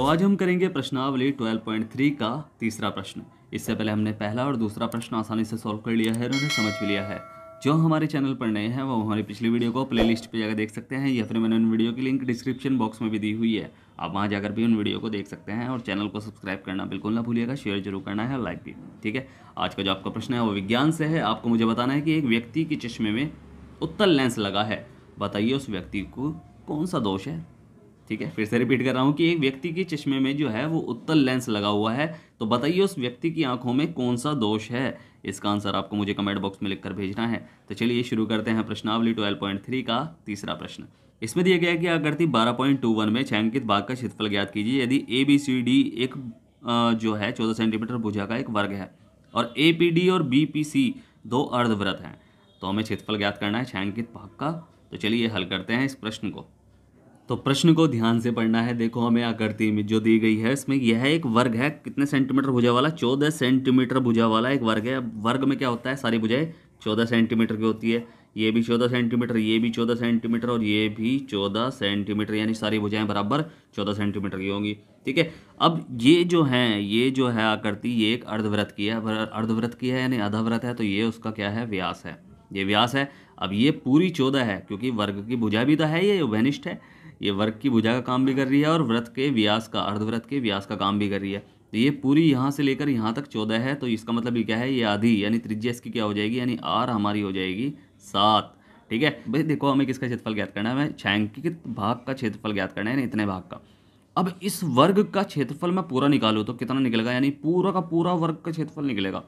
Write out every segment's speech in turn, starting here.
आज हम करेंगे प्रश्नावली 12.3 का तीसरा प्रश्न। इससे पहले हमने पहला और दूसरा प्रश्न आसानी से सॉल्व कर लिया है और उन्हें समझ भी लिया है। जो हमारे चैनल पर नए हैं वो हमारी पिछली वीडियो को प्लेलिस्ट पे जाकर देख सकते हैं या फिर मैंने उन वीडियो की लिंक डिस्क्रिप्शन बॉक्स में भी दी हुई है, आप वहाँ जाकर भी उन वीडियो को देख सकते हैं। और चैनल को सब्सक्राइब करना बिल्कुल ना भूलिएगा, शेयर जरूर करना है, लाइक भी। ठीक है, आज का जो आपका प्रश्न है वो विज्ञान से है। आपको मुझे बताना है कि एक व्यक्ति के चश्मे में उत्तल लेंस लगा है, बताइए उस व्यक्ति को कौन सा दोष है। ठीक है, फिर से रिपीट कर रहा हूँ कि एक व्यक्ति के चश्मे में जो है वो उत्तल लेंस लगा हुआ है, तो बताइए उस व्यक्ति की आंखों में कौन सा दोष है। इसका आंसर आपको मुझे कमेंट बॉक्स में लिखकर भेजना है। तो चलिए शुरू करते हैं प्रश्नावली 12.3 का तीसरा प्रश्न। इसमें दिया गया है कि आकृति 12.21 में छायांकित भाग का क्षेत्रफल ज्ञात कीजिए यदि ABCD एक जो है 14 सेंटीमीटर भुजा का एक वर्ग है और APD और BPC दो अर्धवृत्त हैं, तो हमें क्षेत्रफल ज्ञात करना है छायांकित भाग का। तो चलिए हल करते हैं इस प्रश्न को। तो प्रश्न को ध्यान से पढ़ना है। देखो, हमें आकृति में जो दी गई है इसमें यह एक वर्ग है, कितने सेंटीमीटर भुजा वाला, 14 सेंटीमीटर भुजा वाला एक वर्ग है। अब वर्ग में क्या होता है, सारी भुजाएं 14 सेंटीमीटर की होती है। ये भी 14 सेंटीमीटर, ये भी 14 सेंटीमीटर और ये भी 14 सेंटीमीटर, यानी सारी भुजाएं बराबर 14 सेंटीमीटर की होंगी। ठीक है, अब ये जो है आकृति, ये एक अर्धवृत्त की है। अर्धवृत्त की है यानी आधा वृत्त है, तो ये उसका क्या है, व्यास है। ये व्यास है। अब ये पूरी 14 है क्योंकि वर्ग की भुजा भी तो है, ये उभयनिष्ठ है, ये वर्ग की भुजा का काम भी कर रही है और वृत्त के व्यास का, अर्धवृत्त के व्यास का काम भी कर रही है। तो ये पूरी यहाँ से लेकर यहाँ तक 14 है, तो इसका मतलब ये क्या है, ये आधी, यानी त्रिज्या इसकी क्या हो जाएगी, यानी R हमारी हो जाएगी 7। ठीक है भाई, देखो हमें किसका क्षेत्रफल ज्ञात करना है, हमें छायांकित भाग का क्षेत्रफल ज्ञात करना है, यानी इतने भाग का। अब इस वर्ग का क्षेत्रफल मैं पूरा निकालूँ तो कितना निकलेगा, यानी पूरा का पूरा वर्ग का क्षेत्रफल निकलेगा।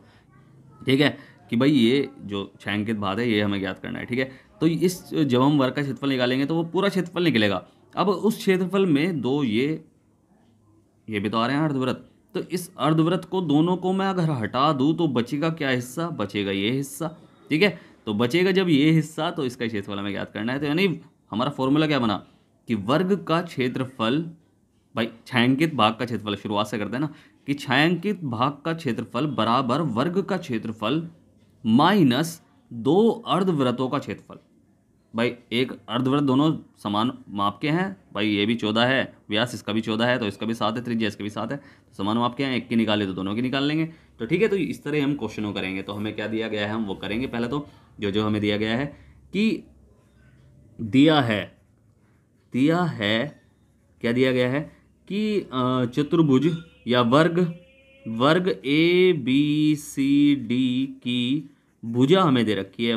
ठीक है, कि भाई ये जो छायांकित भाग है ये हमें ज्ञात करना है। ठीक है, तो इस जब हम वर्ग का क्षेत्रफल निकालेंगे तो वो पूरा क्षेत्रफल निकलेगा। अब उस क्षेत्रफल में दो ये भी तो आ रहे हैं अर्धवृत्त, तो इस अर्धवृत्त को दोनों को मैं अगर हटा दूं तो बचेगा क्या हिस्सा, बचेगा ये हिस्सा। ठीक है, तो बचेगा जब ये हिस्सा तो इसका क्षेत्रफल हमें ज्ञात करना है। तो यानी हमारा फॉर्मूला क्या बना कि वर्ग का क्षेत्रफल, भाई छायांकित भाग का क्षेत्रफल, शुरुआत से करते हैं ना, कि छायांकित भाग का क्षेत्रफल बराबर वर्ग का क्षेत्रफल माइनस दो अर्धवृत्तों का क्षेत्रफल। भाई एक अर्धवृत्त दोनों समान माप के हैं, भाई ये भी 14 है, व्यास इसका भी 14 है तो इसका भी 7 है, त्रिज्या इसका भी 7 है, तो समान माप के हैं, एक की निकाले तो दोनों की निकाल लेंगे। तो ठीक है, तो इस तरह हम क्वेश्चनों करेंगे। तो हमें क्या दिया गया है हम वो करेंगे। पहले तो जो हमें दिया गया है कि दिया है क्या दिया गया है कि चतुर्भुज या वर्ग ABCD की भुजा हमें दे रखी है।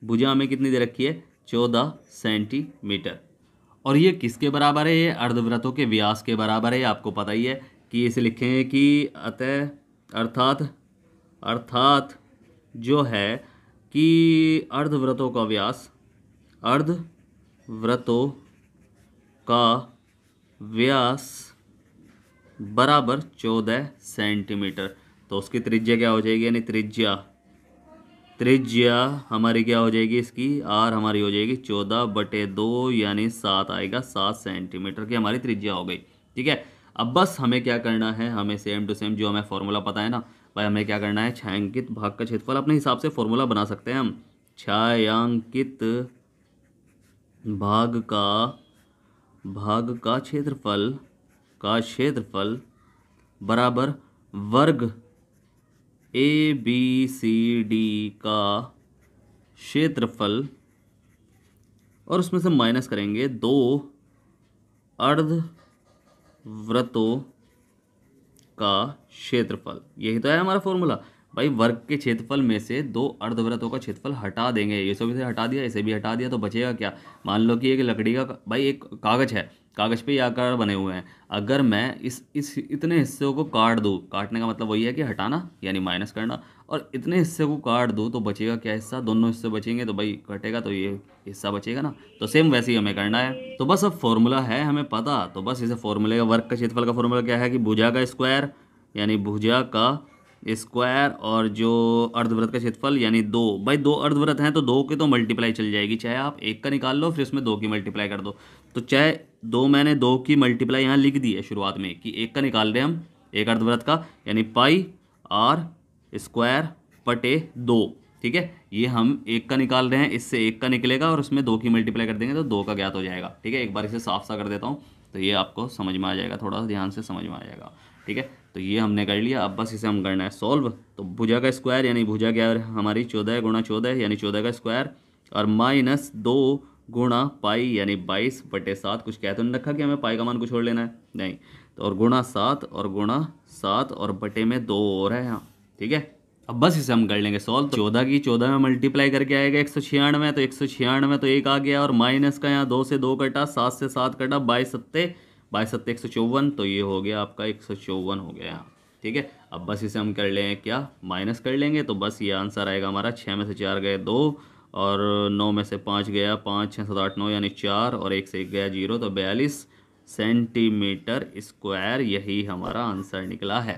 भुजा हमें कितनी दे रखी है, 14 सेंटीमीटर। और ये किसके बराबर है, ये अर्धवृत्तों के व्यास के बराबर है। आपको पता ही है कि इसे लिखेंगे कि अर्थात जो है कि अर्धवृत्तों का व्यास बराबर 14 सेंटीमीटर। तो उसकी त्रिज्या क्या हो जाएगी, यानी त्रिज्या हमारी क्या हो जाएगी, इसकी R हमारी हो जाएगी 14/2 यानी 7 आएगा, 7 सेंटीमीटर की हमारी त्रिज्या हो गई। ठीक है, अब बस हमें क्या करना है, हमें सेम टू सेम जो हमें फॉर्मूला पता है ना भाई, हमें क्या करना है, छायांकित भाग का क्षेत्रफल अपने हिसाब से फॉर्मूला बना सकते हैं हम। छायांकित भाग का क्षेत्रफल बराबर वर्ग ABCD का क्षेत्रफल, और उसमें से माइनस करेंगे दो अर्धवृत्तों का क्षेत्रफल। यही तो है हमारा फॉर्मूला। भाई वर्ग के क्षेत्रफल में से दो अर्धवृत्तों का क्षेत्रफल हटा देंगे, ये सब इसे हटा दिया, इसे भी हटा दिया, तो बचेगा क्या। मान लो कि एक लकड़ी का, भाई एक कागज है, कागज पे ये आकार बने हुए हैं। अगर मैं इस इतने हिस्से को काट दूँ, काटने का मतलब वही है कि हटाना यानी माइनस करना, और इतने हिस्से को काट दूँ तो बचेगा क्या हिस्सा, दोनों हिस्से बचेंगे तो भाई कटेगा तो ये हिस्सा बचेगा ना। तो सेम वैसे ही हमें करना है। तो बस अब फॉर्मूला है हमें पता, तो बस इसे फॉर्मूले का, वर्ग का क्षेत्रफल का फॉर्मूला क्या है कि भुजा का स्क्वायर, यानी भुजा का स्क्वायर, और जो अर्धवृत्त का क्षेत्रफल यानी 2। भाई दो अर्धवृत्त हैं तो 2 की तो मल्टीप्लाई चल जाएगी, चाहे आप एक का निकाल लो फिर उसमें 2 की मल्टीप्लाई कर दो। तो चाहे मैंने 2 की मल्टीप्लाई यहाँ लिख दी है शुरुआत में कि एक का निकाल रहे हैं हम, एक अर्धवृत्त का, यानी πr² 2। ठीक है, ये हम एक का निकाल रहे हैं, इससे एक का निकलेगा और उसमें 2 की मल्टीप्लाई कर देंगे तो 2 का ज्ञात हो जाएगा। ठीक है, एक बार इसे साफ सा कर देता हूँ। तो ये आपको समझ में आ जाएगा, थोड़ा सा ध्यान से समझ में आ जाएगा। ठीक है, तो ये हमने कर लिया। अब बस इसे हम करना है सॉल्व। तो भुजा का स्क्वायर यानी भुजा क्या है हमारी 14 गुणा 14 यानी 14 का स्क्वायर, और -2 गुणा पाई यानी 22/7। कुछ कह तो नहीं रखा कि हमें पाई का मान कुछ और लेना है, नहीं। तो और गुणा 7 और गुणा 7 और बटे में 2 और है यहाँ। ठीक है, अब बस इसे हम कर लेंगे सॉल्व। तो 14 की 14 में मल्टीप्लाई करके आएगा 196, तो 196 तो 1 आ गया, और माइनस का यहाँ 2 से 2 कटा, 7 से 7 कटा, 22 सत्ते 154, तो ये हो गया आपका 154 हो गया यहाँ। ठीक है, अब बस इसे हम कर लेंगे क्या, माइनस कर लेंगे। तो बस ये आंसर आएगा हमारा 6 में से 4 गए 2, और 9 में से 5 गया 5, 6 7 8 9 यानी 4, और 1 से 1 गया 0, तो 42 सेंटीमीटर स्क्वायर यही हमारा आंसर निकला है।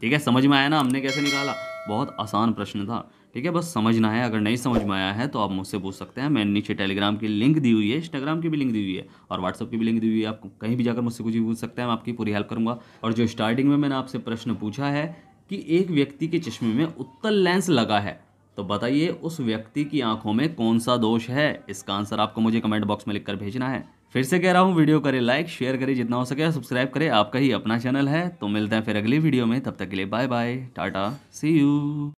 ठीक है, समझ में आया ना हमने कैसे निकाला, बहुत आसान प्रश्न था। ठीक है, बस समझना है। अगर नहीं समझ में आया है तो आप मुझसे पूछ सकते हैं। मैंने नीचे टेलीग्राम की लिंक दी हुई है, इंस्टाग्राम की भी लिंक दी हुई है, और व्हाट्सअप की भी लिंक दी हुई है। आप कहीं भी जाकर मुझसे कुछ भी पूछ सकते हैं, मैं आपकी पूरी हेल्प करूंगा। और जो स्टार्टिंग में मैंने आपसे प्रश्न पूछा है कि एक व्यक्ति के चश्मे में उत्तल लेंस लगा है, तो बताइए उस व्यक्ति की आंखों में कौन सा दोष है। इसका आंसर आपको मुझे कमेंट बॉक्स में लिखकर भेजना है। फिर से कह रहा हूँ, वीडियो करें लाइक, शेयर करें जितना हो सके, सब्सक्राइब करें, आपका ही अपना चैनल है। तो मिलते हैं फिर अगली वीडियो में, तब तक के लिए bye bye, tata, see you.